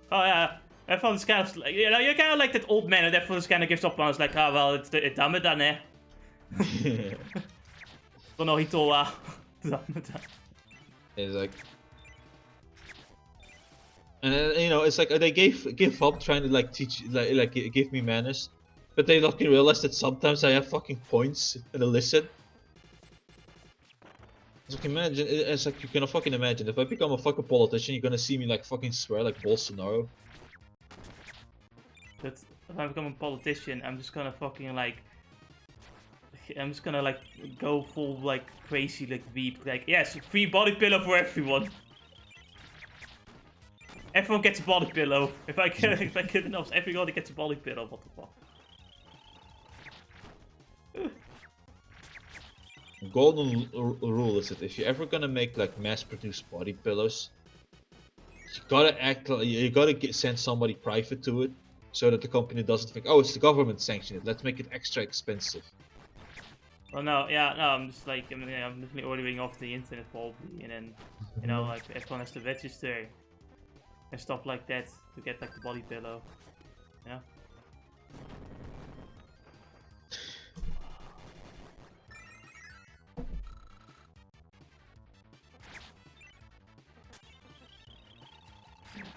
Oh yeah, everyone's kind of like, you're kind of like that old man, and everyone's kind of gives up on. It's like, ah, well, it's dame dan, hè. Hito wa. It's like, and you know, it's like they give up trying to like teach, like give me manners, but they fucking realize that sometimes I have fucking points and they listen. It's like imagine, it's like you can fucking imagine if I become a fucking politician, you're gonna see me like fucking swear like Bolsonaro. But if I become a politician, I'm just gonna fucking like, I'm just gonna like go full like crazy like weep, like yes, free body pillow for everyone. Everyone gets a body pillow. If I get enough, everybody gets a body pillow. What the fuck? Golden rule is that if you're ever gonna make like mass-produced body pillows, you gotta act like you gotta send somebody private to it, so that the company doesn't think, oh, it's the government sanctioned it. Let's make it extra expensive. Well, no, yeah, no, I'm just like, I'm definitely ordering off the internet probably, and then you know, like everyone has to register and stuff like that to get like the body pillow. Yeah.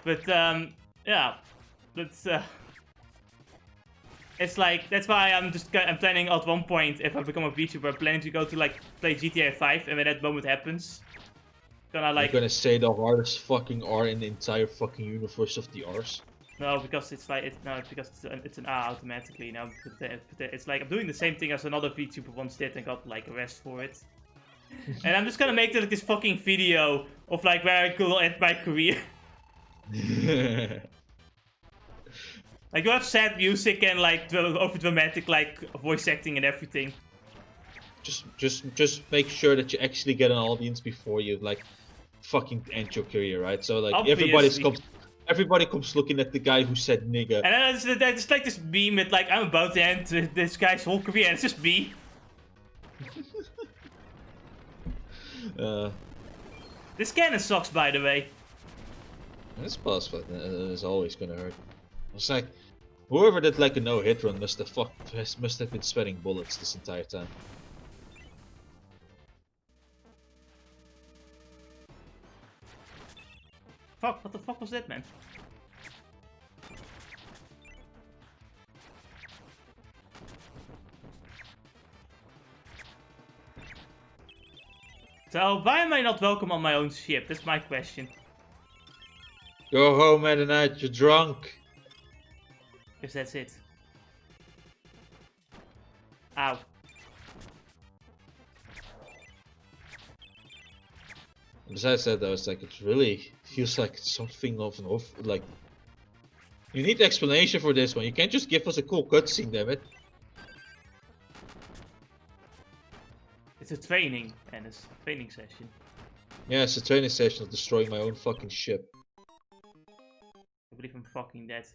But yeah, that's it's like that's why I'm planning at one point, if I become a VTuber, I'm planning to go to like play GTA 5, and when that moment happens, gonna like. You're gonna say the hardest fucking R in the entire fucking universe of the R's. No, because it's like because it's an R automatically now. It's like I'm doing the same thing as another VTuber once did and got like arrested for it. And I'm just gonna make like this fucking video of like where I could end my career. Like you have sad music and like over dramatic like voice acting and everything. Just make sure that you actually get an audience before you like fucking end your career, right? So like Obviously. everybody comes looking at the guy who said nigga. And then it's like this meme with like I'm about to end this guy's whole career, and it's just me. This cannon sucks, by the way. This boss fight is always gonna hurt. It's like whoever did like a no-hit run must have been sweating bullets this entire time. Fuck! What the fuck was that, man? So why am I not welcome on my own ship? That's my question. Go home at night, you're drunk. Because that's it. Ow. Besides that, though, it's like it really feels like something of an like. You need explanation for this one. You can't just give us a cool cutscene, damn it. It's a training, and it's a training session. Yeah, it's a training session of destroying my own fucking ship. I believe I'm fucking dead.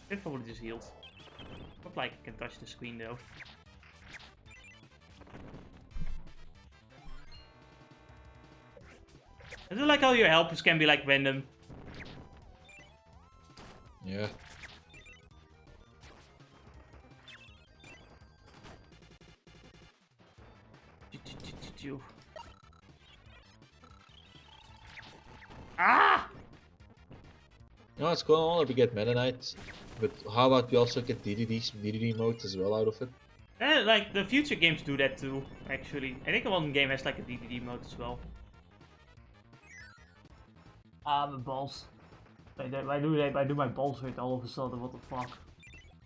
It probably just healed. Not like I can touch the screen though. I do like how your helpers can be like random. Yeah. Ah! You know what's going on if we get Meta Knight? But how about we also get DDD mode as well out of it? Like the future games do that too, actually. I think one game has like a DDD mode as well. Ah, my balls. Why do my balls hurt all of a sudden? What the fuck?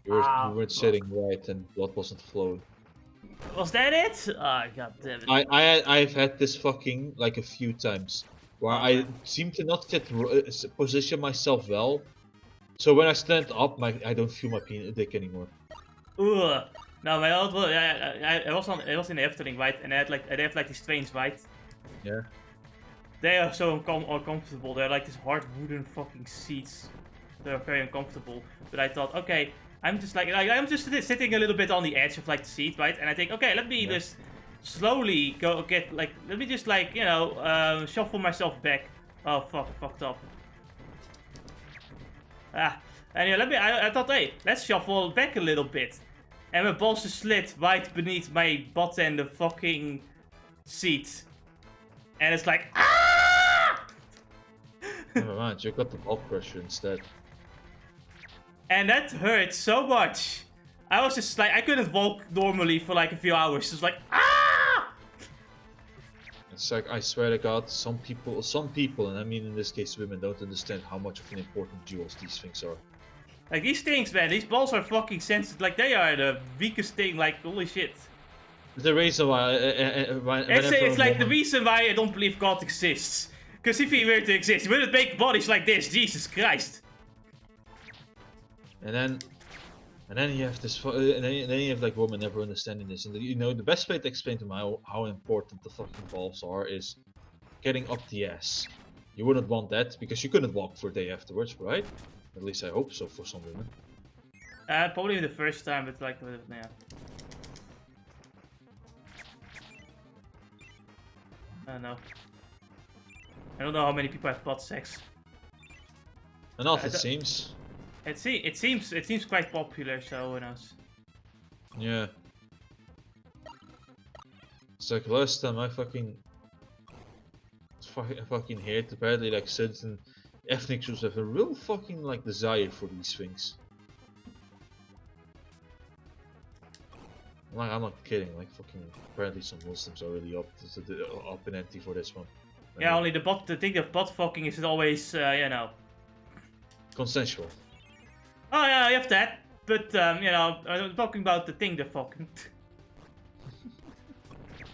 You weren't sitting right and blood wasn't flowing. Was that it? Ah, god damn it. I've had this fucking like a few times where I seem to not position myself well. So when I stand up, I don't feel my dick anymore. Ugh. No, my old one, I was in the Efteling, right? And they have like these trains, right? Yeah. They are so uncomfortable. They're like these hard wooden fucking seats. They're very uncomfortable. But I thought, okay, I'm just sitting a little bit on the edge of like the seat, right? And I think, okay, let me just slowly get like, let me just like, you know, shuffle myself back. Oh fuck, I fucked up. Anyway, I thought, hey, let's shuffle back a little bit. And my balls just slid right beneath my butt and the fucking seat. And it's like, ah! Never mind, you got the blood pressure instead. And that hurt so much. I was just like, I couldn't walk normally for like a few hours. Just like, ah! It's like, I swear to God, some people, and I mean in this case women, don't understand how much of an important jewels these things are. Like, these things, man, these balls are fucking sensitive. Like, they are the weakest thing. Like, holy shit. The reason why, It's like the reason why I don't believe God exists. Because if he were to exist, he wouldn't make bodies like this. Jesus Christ. And then you have this, and then you have like women never understanding this. And you know, the best way to explain to them how important the fucking balls are is getting up the ass. You wouldn't want that because you couldn't walk for a day afterwards, right? At least I hope so for some women. Probably the first time, but like, yeah. I don't know. I don't know how many people have butt sex. Enough, it seems. It seems quite popular, so who knows. Yeah. It's like last time I fucking heard apparently like certain ethnic groups have a real fucking like desire for these things. Like, I'm not kidding, like fucking apparently some Muslims are really up in ante for this one. Yeah, only the thing of butt fucking is always, you know. Consensual. Oh yeah, you have that. But, you know, I'm talking about the thing they're fucking. It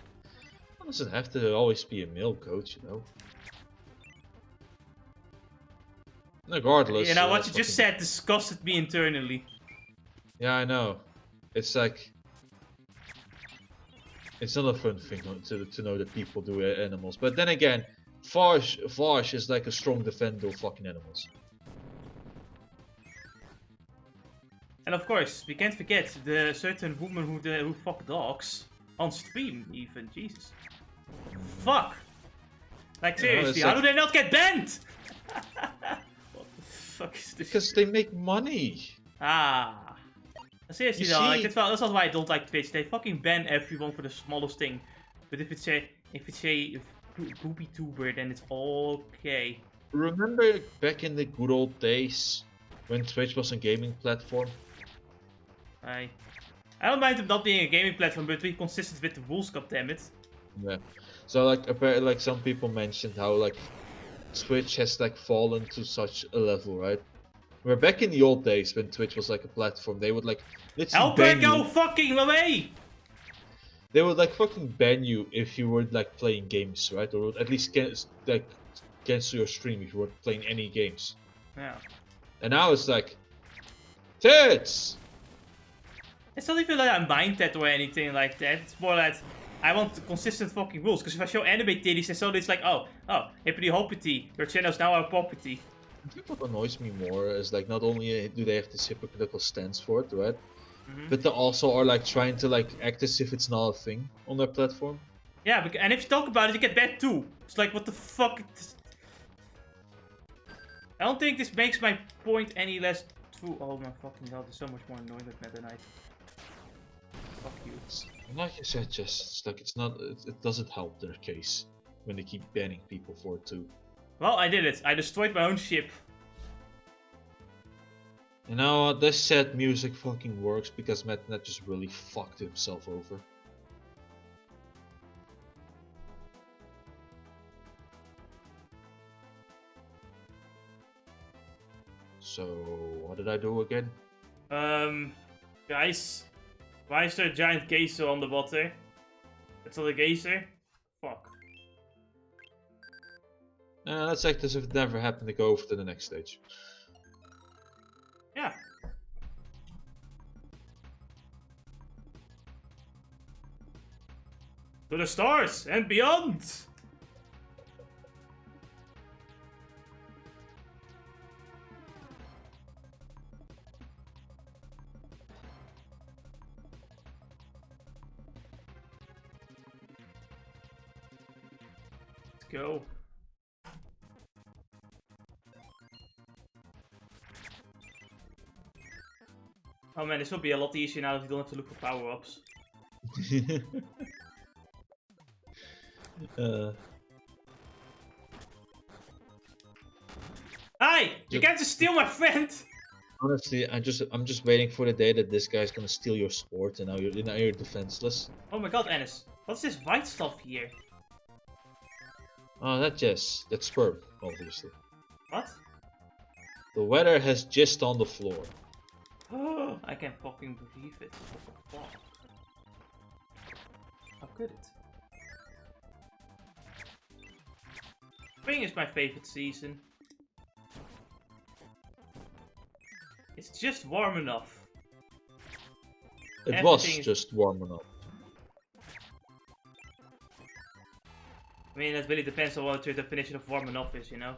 doesn't have to always be a male coach, you know. Regardless. You know, what you just said disgusted me internally. Yeah, I know. It's like... It's not a fun thing to know that people do animals. But then again, Vash is like a strong defender of fucking animals. And of course, we can't forget the certain woman who fuck dogs. On stream, even. Jesus. Fuck! Like, seriously, how do they not get banned? What the fuck is this? Because they make money! Ah. Seriously though, like, that's also why I don't like Twitch. They fucking ban everyone for the smallest thing. But if it's a booby tuber, then it's okay. Remember back in the good old days when Twitch was a gaming platform? I don't mind them not being a gaming platform, but be consistent with the rules, goddammit. Yeah. So like apparently like some people mentioned how like Twitch has like fallen to such a level, right? Where back in the old days when Twitch was like a platform, they would like literally ban you. Go fucking away! They would like fucking ban you if you were like playing games, right? Or would at least cancel your stream if you were playing any games. Yeah. And now it's like tits! It's not even like I mind that or anything like that. It's more that I want consistent fucking rules. Because if I show anime titties, then suddenly it's like, oh, hippity hoppity, your channel's now our property. What annoys me more is like not only do they have this hypocritical stance for it, right? But they also are like trying to like act as if it's not a thing on their platform. Yeah, and if you talk about it, you get banned too. It's like, what the fuck? I don't think this makes my point any less true. Oh my fucking god, there's so much more annoying with Meta Knight. Fuck you. Like I said, it's like it's not. It doesn't help their case when they keep banning people for it too. Well, I did it. I destroyed my own ship. You know, this sad music fucking works because Metnet just really fucked himself over. So, what did I do again? Guys, why is there a giant geyser on the water? It's not a geyser? Fuck. Let's act as if it never happened to go over to the next stage. Yeah. To the stars and beyond! go. Oh man, this will be a lot easier now that you don't have to look for power-ups. Hey! You can't just steal my friend! Honestly, I'm just waiting for the day that this guy's gonna steal your sword and now you're defenseless. Oh my god, Ennis. What's this white stuff here? Oh, that's sperm, obviously. What? The weather has just on the floor. Oh, I can't fucking believe it. What the fuck? How could it? Spring is my favorite season. It's just warm enough. It was just warm enough. I mean, that really depends on what your definition of warm enough is, you know?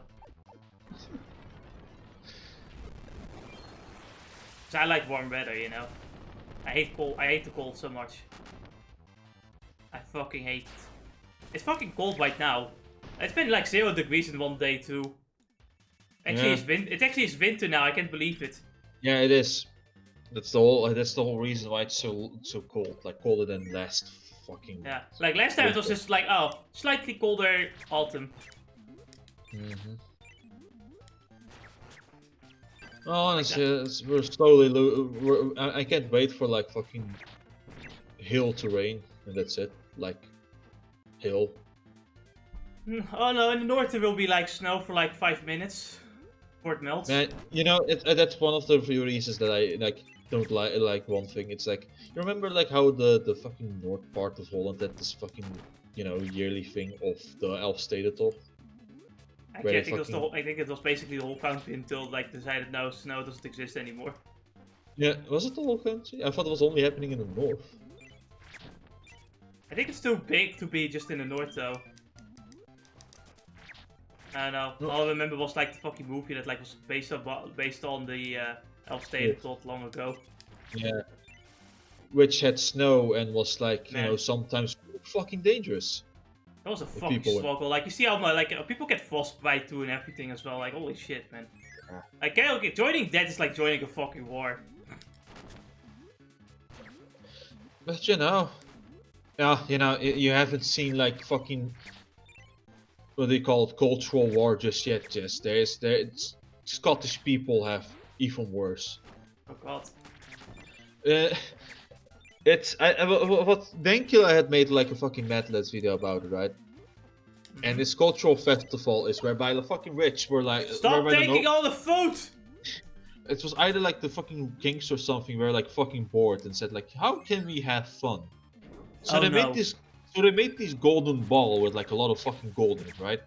So I like warm weather, you know? I hate the cold so much. I fucking hate it. It's fucking cold right now. It's been like 0 degrees in one day too. Actually, Yeah. it actually is winter now, I can't believe it. Yeah, it is. That's the whole reason why it's so cold. Like colder than last fucking. Yeah, like last time it was just like, oh, slightly colder autumn. Oh, honestly, we're slowly. I can't wait for like fucking hill terrain, and that's it. Like hill. Oh no, in the north there will be like snow for like 5 minutes before it melts. Man, you know, that's one of the few reasons that I like don't like one thing. It's like you remember like how the fucking north part of Holland had this fucking yearly thing of the Elfstedentocht. Actually, I think it was basically the whole country until like decided no, snow doesn't exist anymore. Yeah, was it the whole country? I thought it was only happening in the north. I think it's too big to be just in the north though. I don't know. No. All I remember was like the fucking movie that like was based on the Elfstedentocht long ago. Yeah. Which had snow and was like, Man. sometimes fucking dangerous. That was a fucking struggle. Like you see how like people get frostbite too and everything as well. Like holy shit, man. Yeah. Like okay, joining that is like joining a fucking war. But you haven't seen like fucking what they call it, cultural war just yet. Just Scottish people have even worse. Oh god. What Dankula had made like a fucking Mad Lads video about it, right? And this cultural festival is whereby the fucking rich were like, stop taking all the food. It was either like the fucking kings or something were like fucking bored and said like, how can we have fun? So they made this golden ball with like a lot of fucking gold in it, right?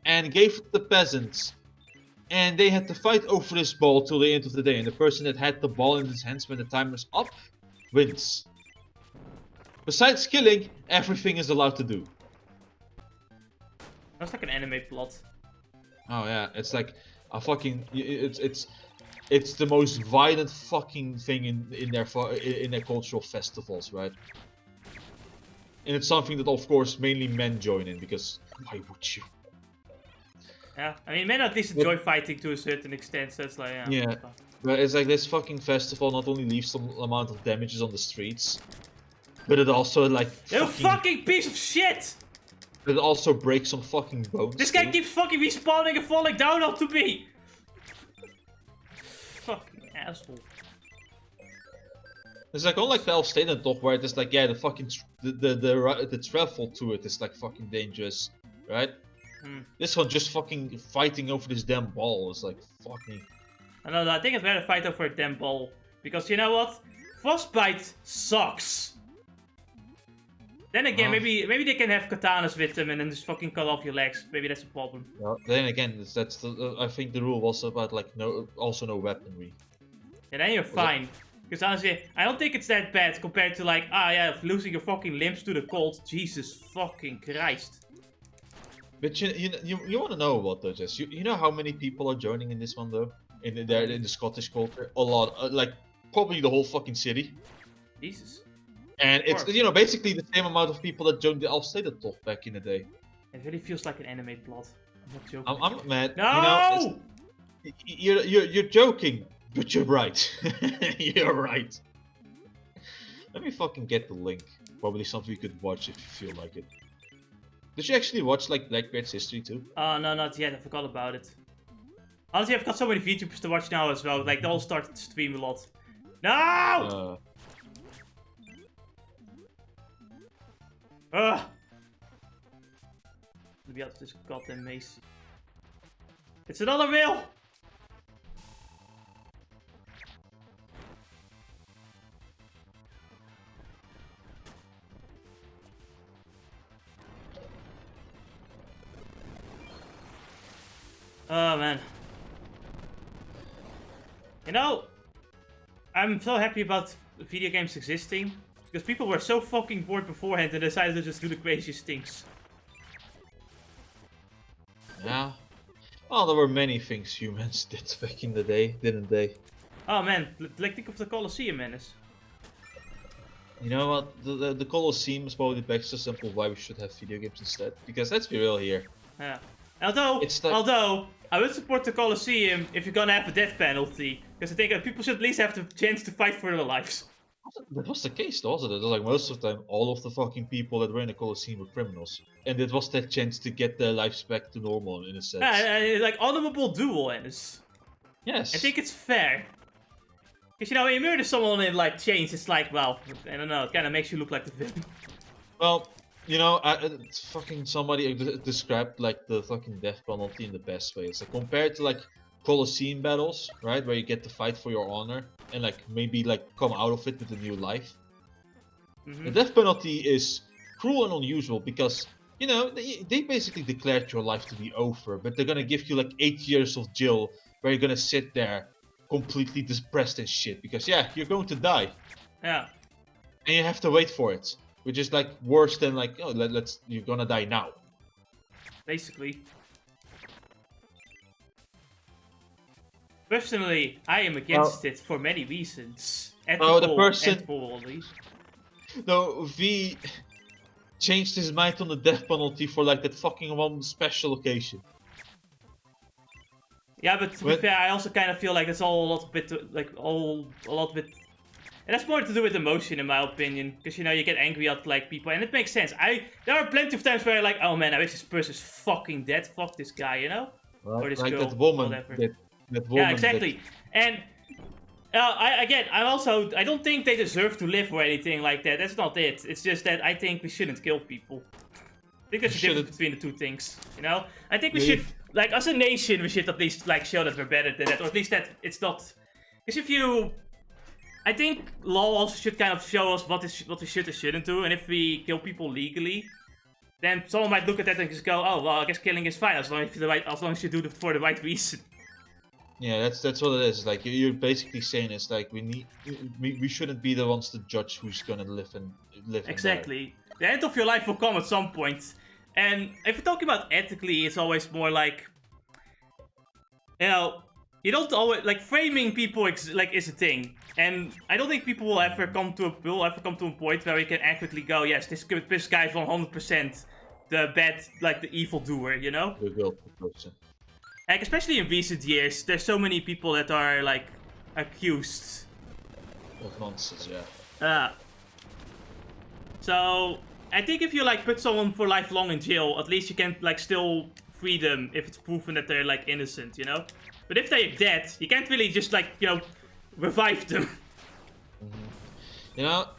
And gave it to the peasants. And they had to fight over this ball till the end of the day. And the person that had the ball in his hands when the timer's up wins. Besides killing, everything is allowed to do. That's like an anime plot. Oh yeah, it's like a fucking it's the most violent fucking thing in their cultural festivals, right? And it's something that of course mainly men join in because why would you? Yeah, I mean men at least enjoy fighting to a certain extent, so it's like yeah. But it's like this fucking festival not only leaves some amount of damages on the streets, but it also like you fucking piece of shit! But it also breaks some fucking bones. This guy keeps fucking respawning and falling down onto me! Fucking asshole. It's like unlike the Elfstedentocht where it's like, yeah, the fucking the travel to it is like fucking dangerous, right? This one just fucking fighting over this damn ball is like fucking. I don't know, I think I'd rather fight over a damn ball because you know what? Frostbite sucks. Then again, maybe they can have katanas with them and then just fucking cut off your legs. Maybe that's a problem. Well, then again, that's the I think the rule was about like no weaponry. Yeah, then you're fine. Because honestly, I don't think it's that bad compared to like, losing your fucking limbs to the cold. Jesus fucking Christ. But you want to know what though, Jess? You know how many people are joining in this one though? In the Scottish culture, a lot, like probably the whole fucking city. Jesus. And it's basically the same amount of people that joined the Elfstedentocht back in the day. It really feels like an anime plot. I'm not joking. I'm not mad. No! You know, you're joking, but you're right. You're right. Let me fucking get the link. Probably something you could watch if you feel like it. Did you actually watch like Blackbeard's history too? No, not yet. I forgot about it. Honestly, I've got so many VTubers to watch now as well. Like, they all started to stream a lot. No! Ugh! Let me out this goddamn mace. It's another mill! Oh man. You know, I'm so happy about video games existing. Because people were so fucking bored beforehand and decided to just do the craziest things. Yeah. Well, there were many things humans did back in the day, didn't they? Oh man, like think of the Colosseum menace. You know what? The Colosseum is probably the best example of why we should have video games instead. Because let's be real here. Yeah. Although, I would support the Colosseum if you're gonna have a death penalty. Because I think that people should at least have the chance to fight for their lives. That was the case, wasn't it? Like most of the time, all of the fucking people that were in the Colosseum were criminals. And it was that chance to get their lives back to normal in a sense. Yeah, like honorable duel, Ennis. Yes. I think it's fair. Because, you know, when you murder someone in, like, chains, it's like, well, I don't know, it kind of makes you look like the villain. Well, you know, fucking somebody described, like, the fucking death penalty in the best way. It's like, compared to, like, Colosseum battles, right, where you get to fight for your honor, and, like, maybe, like, come out of it with a new life. The death penalty is cruel and unusual because, you know, they basically declared your life to be over, but they're gonna give you, like, 8 years of jail, where you're gonna sit there completely depressed and shit because yeah, you're going to die. Yeah. And you have to wait for it, which is like worse than like, oh, you're gonna die now. Basically. Personally, I am against it for many reasons. The person. Only. No, V changed his mind on the death penalty for like that fucking one special occasion. Yeah, but to be fair, I also kind of feel like it's all a lot bit, and that's more to do with emotion, in my opinion. Because, you know, you get angry at, like, people, and it makes sense. There are plenty of times where I'm like, oh man, I wish this person's fucking dead. Fuck this guy, you know? Well, or this like girl, that woman. whatever. That woman. Yeah, exactly. And I don't think they deserve to live or anything like that. That's not it. It's just that I think we shouldn't kill people. I think there's a difference between the two things, you know? I think we should, like, as a nation, we should at least, like, show that we're better than that, or at least that it's not... Because I think law also should kind of show us what we should and shouldn't do, and if we kill people legally, then someone might look at that and just go, oh, well, I guess killing is fine, as long as you do it for the right reason. Yeah, that's what it is. Like, you're basically saying it's like, we shouldn't be the ones to judge who's gonna live and live. Exactly. The end of your life will come at some point. And if we're talking about ethically, it's always more like, you know, you don't always, like, framing people is a thing. And I don't think people will ever come to a point where we can accurately go, yes, this guy is 100% the bad, like, the evil doer, you know? The guilty person. Like, especially in recent years, there's so many people that are, like, accused. Of nonsense, yeah. So, I think if you, like, put someone for lifelong in jail, at least you can, like, still free them if it's proven that they're, like, innocent, you know? But if they're dead, you can't really just, like, you know, revive them. You know,